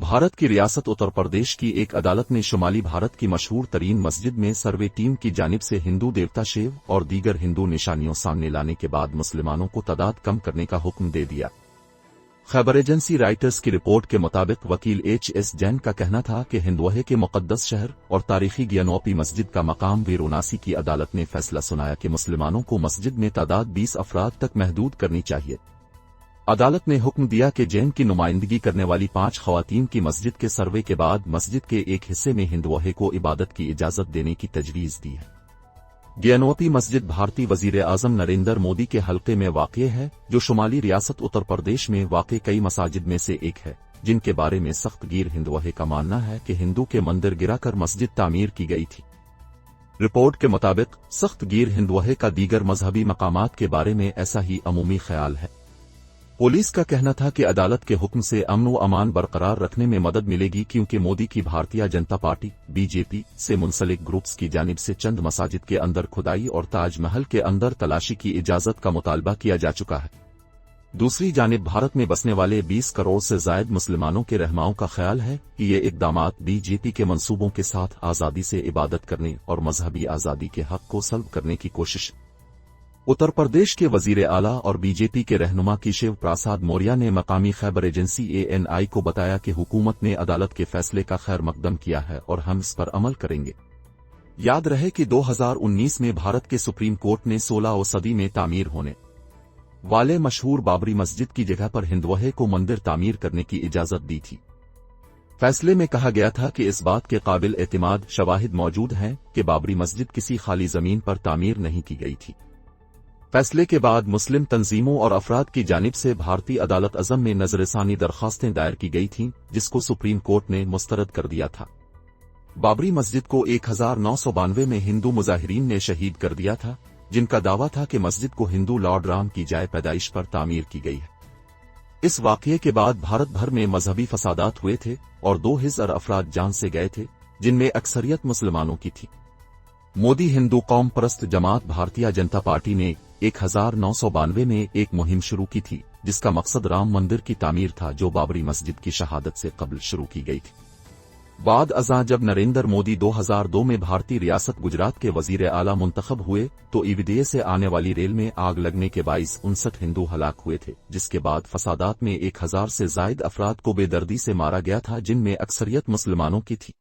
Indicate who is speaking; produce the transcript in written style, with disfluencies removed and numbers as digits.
Speaker 1: بھارت کی ریاست اتر پردیش کی ایک عدالت نے شمالی بھارت کی مشہور ترین مسجد میں سروے ٹیم کی جانب سے ہندو دیوتا شیو اور دیگر ہندو نشانیوں سامنے لانے کے بعد مسلمانوں کو تعداد کم کرنے کا حکم دے دیا۔ خیبر ایجنسی رائٹرز کی رپورٹ کے مطابق وکیل ایچ ایس جین کا کہنا تھا کہ ہندوہے کے مقدس شہر اور تاریخی گیانوپی مسجد کا مقام ویروناسی کی عدالت نے فیصلہ سنایا کہ مسلمانوں کو مسجد میں تعداد 20 افراد تک محدود کرنی چاہیے۔ عدالت نے حکم دیا کہ جین کی نمائندگی کرنے والی 5 خواتین کی مسجد کے سروے کے بعد مسجد کے ایک حصے میں ہندوہے کو عبادت کی اجازت دینے کی تجویز دی ہے۔ گیانوپی مسجد بھارتی وزیر اعظم نریندر مودی کے حلقے میں واقع ہے، جو شمالی ریاست اتر پردیش میں واقع کئی مساجد میں سے ایک ہے، جن کے بارے میں سخت گیر ہندوہے کا ماننا ہے کہ ہندو کے مندر گرا کر مسجد تعمیر کی گئی تھی۔ رپورٹ کے مطابق سخت گیر ہندوہے کا دیگر مذہبی مقامات کے بارے میں ایسا ہی عمومی خیال ہے۔ پولیس کا کہنا تھا کہ عدالت کے حکم سے امن و امان برقرار رکھنے میں مدد ملے گی، کیونکہ مودی کی Bharatiya Janata party B J پی سے منسلک گروپس کی جانب سے چند مساجد کے اندر کھدائی اور تاج محل کے اندر تلاشی کی اجازت کا مطالبہ کیا جا چکا ہے۔ دوسری جانب بھارت میں بسنے والے 20 کروڑ سے زائد مسلمانوں کے رہنماؤں کا خیال ہے کہ یہ اقدامات بی جے پی کے منصوبوں کے ساتھ آزادی سے عبادت کرنے اور مذہبی آزادی کے حق کو سلب کرنے کی کوشش۔ اتر پردیش کے وزیر اعلیٰ اور بی جے پی کے رہنما کیشیو پرساد موریہ نے مقامی خیبر ایجنسی ANI کو بتایا کہ حکومت نے عدالت کے فیصلے کا خیر مقدم کیا ہے اور ہم اس پر عمل کریں گے۔ یاد رہے کہ 2019 میں بھارت کے سپریم کورٹ نے 16ویں صدی میں تعمیر ہونے والے مشہور بابری مسجد کی جگہ پر ہندوہے کو مندر تعمیر کرنے کی اجازت دی تھی۔ فیصلے میں کہا گیا تھا کہ اس بات کے قابل اعتماد شواہد موجود ہیں کہ بابری مسجد کسی خالی زمین پر تعمیر نہیں کی گئی تھی۔ فیصلے کے بعد مسلم تنظیموں اور افراد کی جانب سے بھارتی عدالت عظم میں نظر ثانی درخواستیں دائر کی گئی تھیں، جس کو سپریم کورٹ نے مسترد کر دیا تھا۔ بابری مسجد کو 1992 میں ہندو مظاہرین نے شہید کر دیا تھا، جن کا دعویٰ تھا کہ مسجد کو ہندو لارڈ رام کی جائے پیدائش پر تعمیر کی گئی ہے۔ اس واقعے کے بعد بھارت بھر میں مذہبی فسادات ہوئے تھے اور 2000 افراد جان سے گئے تھے، جن میں اکثریت مسلمانوں کی تھی۔ مودی ہندو قوم پرست جماعت بھارتیہ جنتا پارٹی نے 1992 میں ایک مہم شروع کی تھی، جس کا مقصد رام مندر کی تعمیر تھا، جو بابری مسجد کی شہادت سے قبل شروع کی گئی تھی۔ بعد ازاں جب نریندر مودی 2002 میں بھارتی ریاست گجرات کے وزیر اعلیٰ منتخب ہوئے تو ایودھیا سے آنے والی ریل میں آگ لگنے کے باعث 59 ہندو ہلاک ہوئے تھے، جس کے بعد فسادات میں 1000 سے زائد افراد کو بے دردی سے مارا گیا تھا، جن میں اکثریت مسلمانوں کی تھی۔